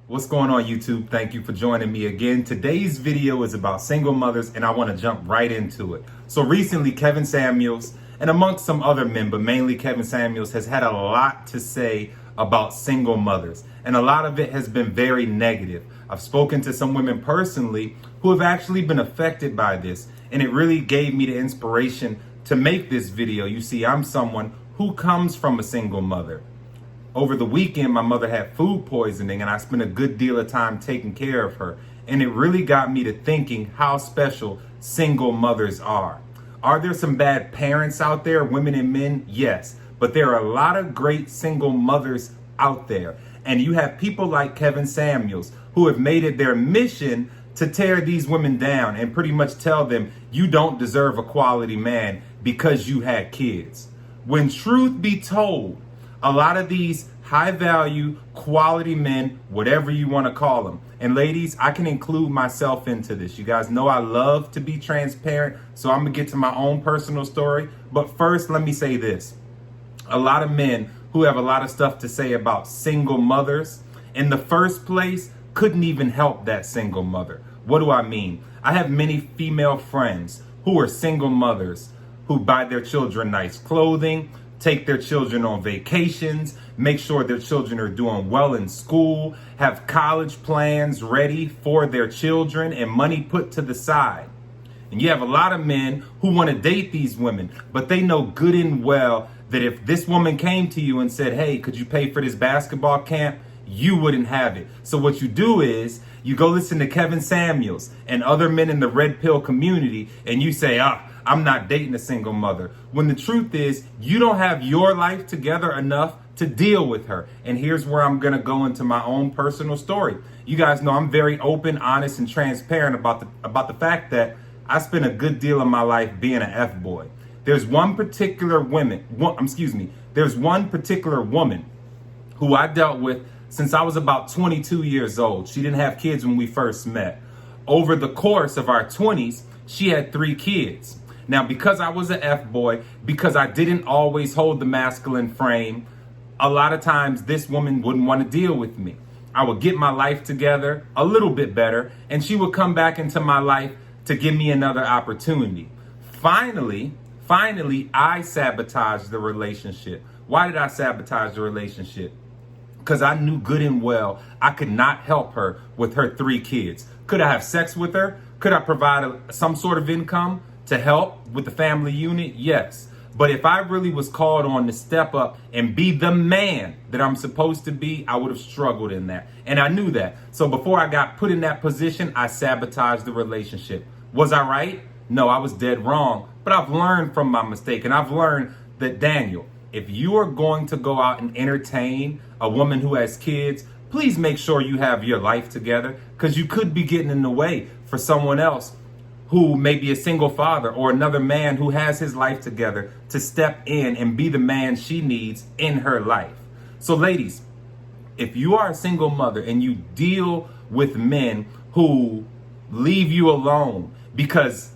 What's going on, YouTube? Thank you for joining me again. Today's video is about single mothers, and I want to jump right into it. So recently, Kevin Samuels, and amongst some other men, but mainly Kevin Samuels, has had a lot to say about single mothers, and a lot of it has been very negative. I've spoken to some women personally who have actually been affected by this, and it really gave me the inspiration to make this video. You see, I'm someone who comes from a single mother. Over the weekend, my mother had food poisoning, and I spent a good deal of time taking care of her. And it really got me to thinking how special single mothers are. Are there some bad parents out there, women and men? Yes. But there are a lot of great single mothers out there. And you have people like Kevin Samuels who have made it their mission to tear these women down and pretty much tell them you don't deserve a quality man because you had kids. When truth be told, a lot of these high value, quality men, whatever you want to call them. And ladies, I can include myself into this. You guys know I love to be transparent, so I'm going to get to my own personal story. But first, let me say this. A lot of men who have a lot of stuff to say about single mothers, in the first place, couldn't even help that single mother. What do I mean? I have many female friends who are single mothers who buy their children nice clothing, take their children on vacations, make sure their children are doing well in school, have college plans ready for their children and money put to the side. And you have a lot of men who want to date these women, but they know good and well that if this woman came to you and said, hey, could you pay for this basketball camp? You wouldn't have it. So what you do is you go listen to Kevin Samuels and other men in the red pill community, and you say, I'm not dating a single mother. When the truth is, you don't have your life together enough to deal with her. And here's where I'm going to go into my own personal story. You guys know I'm very open, honest, and transparent about the fact that I spent a good deal of my life being an F-boy. There's one particular woman who I dealt with since I was about 22 years old. She didn't have kids when we first met. Over the course of our 20s, she had 3 kids. Now, because I was an F-boy, because I didn't always hold the masculine frame, a lot of times this woman wouldn't want to deal with me. I would get my life together a little bit better, and she would come back into my life to give me another opportunity. Finally, I sabotaged the relationship. Why did I sabotage the relationship? Because I knew good and well I could not help her with her 3 kids. Could I have sex with her? Could I provide some sort of income to help with the family unit? Yes. But if I really was called on to step up and be the man that I'm supposed to be, I would have struggled in that. And I knew that. So before I got put in that position, I sabotaged the relationship. Was I right? No, I was dead wrong. But I've learned from my mistake. And I've learned that, Daniel, if you are going to go out and entertain a woman who has kids, please make sure you have your life together, because you could be getting in the way for someone else who may be a single father or another man who has his life together to step in and be the man she needs in her life. So ladies, if you are a single mother and you deal with men who leave you alone because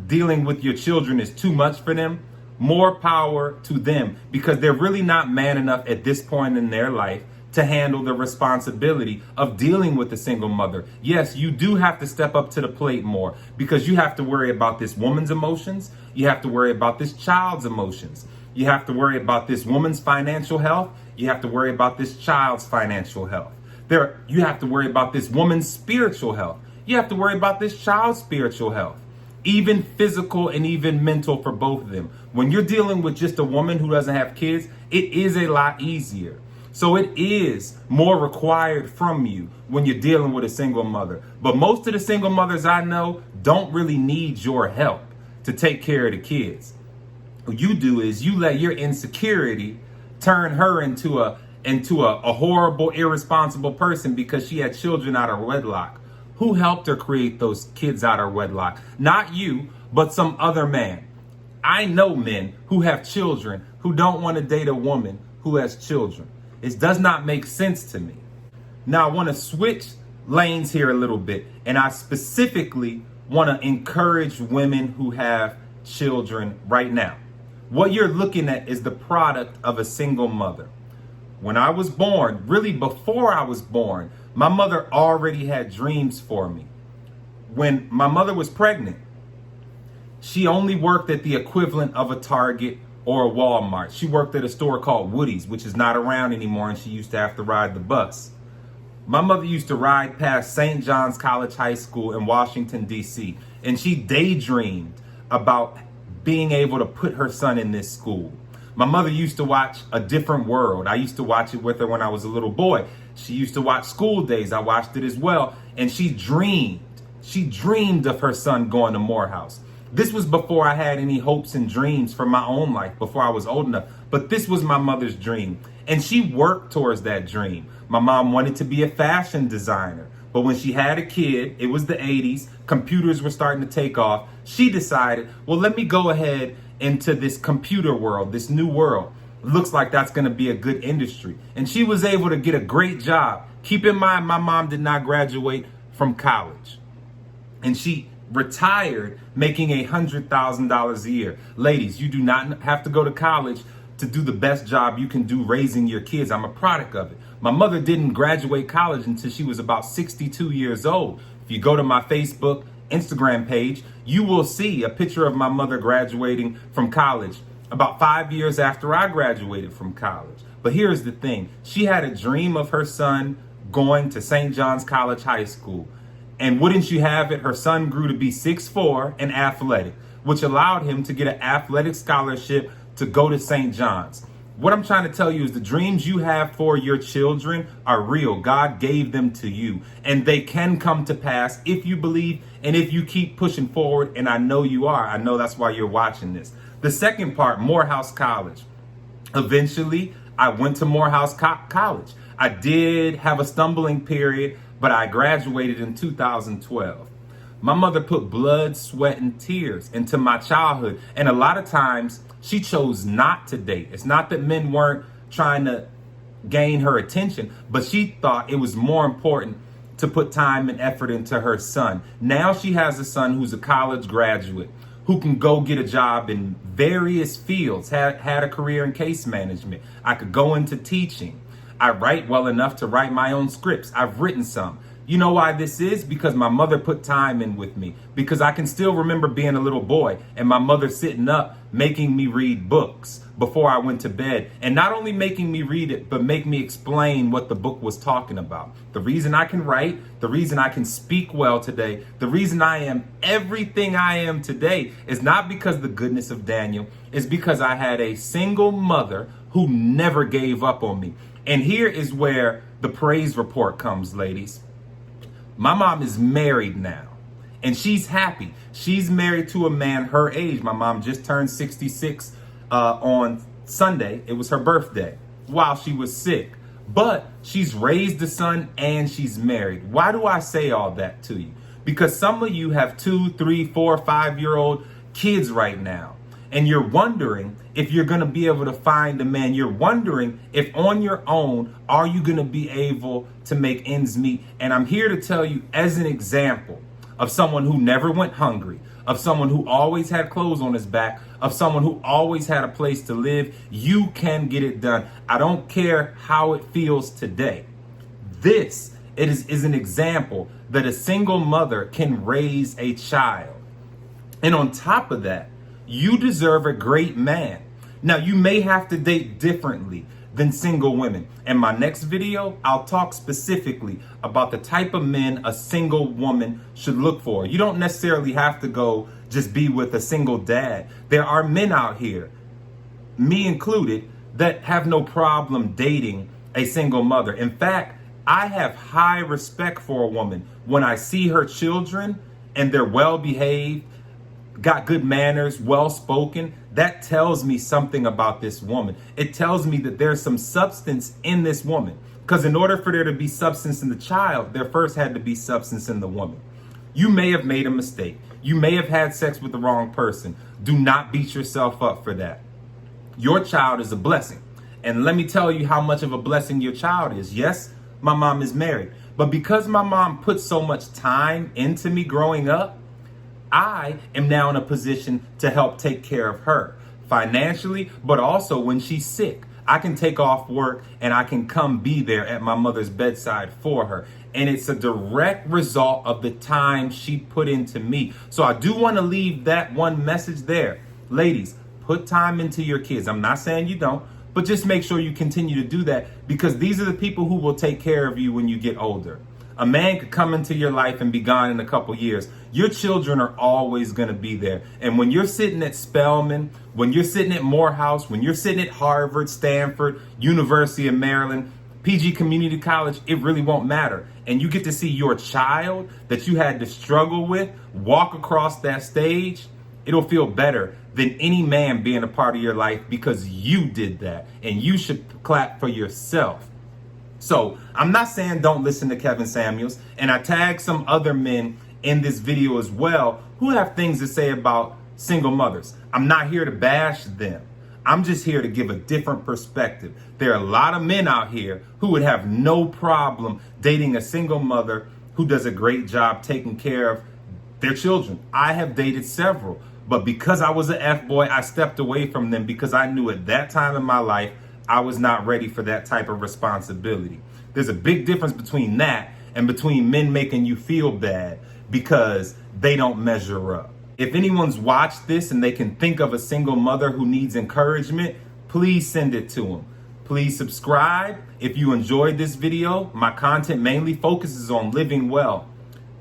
dealing with your children is too much for them, more power to them, because they're really not man enough at this point in their life to handle the responsibility of dealing with a single mother. Yes, you do have to step up to the plate more, because you have to worry about this woman's emotions. You have to worry about this child's emotions. You have to worry about this woman's financial health. You have to worry about this child's financial health. You have to worry about this woman's spiritual health. You have to worry about this child's spiritual health, even physical and even mental for both of them. When you're dealing with just a woman who doesn't have kids, it is a lot easier. So it is more required from you when you're dealing with a single mother. But most of the single mothers I know don't really need your help to take care of the kids. What you do is you let your insecurity turn her into a horrible, irresponsible person because she had children out of wedlock. Who helped her create those kids out of wedlock? Not you, but some other man. I know men who have children who don't want to date a woman who has children. It does not make sense to me. Now I want to switch lanes here a little bit, and I specifically want to encourage women who have children right now. What you're looking at is the product of a single mother. When I was born, really before I was born, my mother already had dreams for me. When my mother was pregnant, she only worked at the equivalent of a Target or a Walmart. She worked at a store called Woody's, which is not around anymore, and she used to have to ride the bus. My mother used to ride past St. John's College High School in Washington, D.C., and she daydreamed about being able to put her son in this school. My mother used to watch A Different World. I used to watch it with her when I was a little boy. She used to watch School Days. I watched it as well. And she dreamed of her son going to Morehouse. This was before I had any hopes and dreams for my own life, before I was old enough. But this was my mother's dream. And she worked towards that dream. My mom wanted to be a fashion designer. But when she had a kid, it was the 80s, computers were starting to take off. She decided, well, let me go ahead into this computer world, this new world. Looks like that's going to be a good industry. And she was able to get a great job. Keep in mind, my mom did not graduate from college. And she retired making $100,000 a year. Ladies, you do not have to go to college to do the best job you can do raising your kids. I'm a product of it. My mother didn't graduate college until she was about 62 years old. If you go to my Facebook, Instagram page, you will see a picture of my mother graduating from college about 5 years after I graduated from college. But here's the thing. She had a dream of her son going to St. John's College High School. And wouldn't you have it, her son grew to be 6'4" and athletic, which allowed him to get an athletic scholarship to go to St. John's. What I'm trying to tell you is the dreams you have for your children are real. God gave them to you, and they can come to pass if you believe and if you keep pushing forward. And I know you are. I know that's why you're watching this. The second part, Morehouse College. Eventually, I went to Morehouse College. I did have a stumbling period, but I graduated in 2012. My mother put blood, sweat, and tears into my childhood. And a lot of times she chose not to date. It's not that men weren't trying to gain her attention, but she thought it was more important to put time and effort into her son. Now she has a son who's a college graduate, who can go get a job in various fields, had a career in case management. I could go into teaching. I write well enough to write my own scripts. I've written some. You know why this is? Because my mother put time in with me. Because I can still remember being a little boy and my mother sitting up making me read books before I went to bed. And not only making me read it, but make me explain what the book was talking about. The reason I can write, the reason I can speak well today, the reason I am everything I am today is not because of the goodness of Daniel. It's because I had a single mother who never gave up on me. And here is where the praise report comes, ladies. My mom is married now, and she's happy. She's married to a man her age. My mom just turned 66 on Sunday. It was her birthday while she was sick. But she's raised a son and she's married. Why do I say all that to you? Because some of you have 2, 3, 4, 5-year-old kids right now. And you're wondering if you're going to be able to find a man. You're wondering if on your own, are you going to be able to make ends meet? And I'm here to tell you as an example of someone who never went hungry, of someone who always had clothes on his back, of someone who always had a place to live. You can get it done. I don't care how it feels today. This is an example that a single mother can raise a child. And on top of that, you deserve a great man. Now, you may have to date differently than single women. In my next video, I'll talk specifically about the type of men a single woman should look for. You don't necessarily have to go just be with a single dad. There are men out here, me included, that have no problem dating a single mother. In fact, I have high respect for a woman when I see her children and they're well behaved, got good manners, well-spoken. That tells me something about this woman. It tells me that there's some substance in this woman. Because in order for there to be substance in the child, there first had to be substance in the woman. You may have made a mistake. You may have had sex with the wrong person. Do not beat yourself up for that. Your child is a blessing. And let me tell you how much of a blessing your child is. Yes, my mom is married. But because my mom put so much time into me growing up, I am now in a position to help take care of her financially, but also when she's sick. I can take off work and I can come be there at my mother's bedside for her. And it's a direct result of the time she put into me. So I do want to leave that one message there. Ladies, put time into your kids. I'm not saying you don't, but just make sure you continue to do that, because these are the people who will take care of you when you get older. A man could come into your life and be gone in a couple years. Your children are always going to be there. And when you're sitting at Spelman, when you're sitting at Morehouse, when you're sitting at Harvard, Stanford, University of Maryland, PG Community College, it really won't matter. And you get to see your child that you had to struggle with walk across that stage. It'll feel better than any man being a part of your life, because you did that, and you should clap for yourself. So I'm not saying don't listen to Kevin Samuels, and I tagged some other men in this video as well who have things to say about single mothers. I'm not here to bash them. I'm just here to give a different perspective. There are a lot of men out here who would have no problem dating a single mother who does a great job taking care of their children. I have dated several, but because I was an F-boy, I stepped away from them because I knew at that time in my life, I was not ready for that type of responsibility. There's a big difference between that and between men making you feel bad because they don't measure up. If anyone's watched this and they can think of a single mother who needs encouragement, please send it to them. Please subscribe. If you enjoyed this video, my content mainly focuses on living well.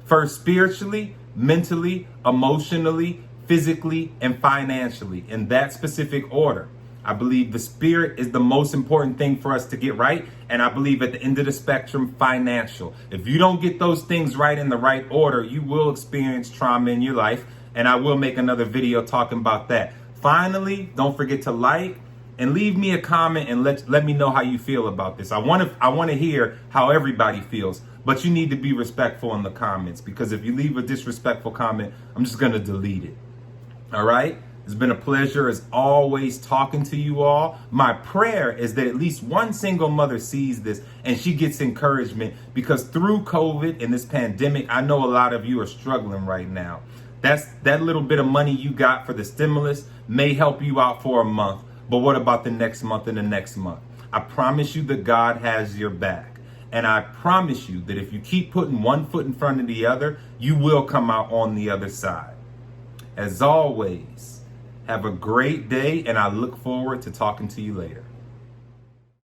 First spiritually, mentally, emotionally, physically, and financially, in that specific order. I believe the spirit is the most important thing for us to get right. And I believe at the end of the spectrum, financial. If you don't get those things right in the right order, you will experience trauma in your life. And I will make another video talking about that. Finally, don't forget to like and leave me a comment and let me know how you feel about this. I want to hear how everybody feels, but you need to be respectful in the comments, because if you leave a disrespectful comment, I'm just going to delete it. All right? It's been a pleasure as always talking to you all. My prayer is that at least one single mother sees this and she gets encouragement, because through COVID and this pandemic, I know a lot of you are struggling right now. That little bit of money you got for the stimulus may help you out for a month, but what about the next month and the next month? I promise you that God has your back. And I promise you that if you keep putting one foot in front of the other, you will come out on the other side. As always, have a great day, and I look forward to talking to you later.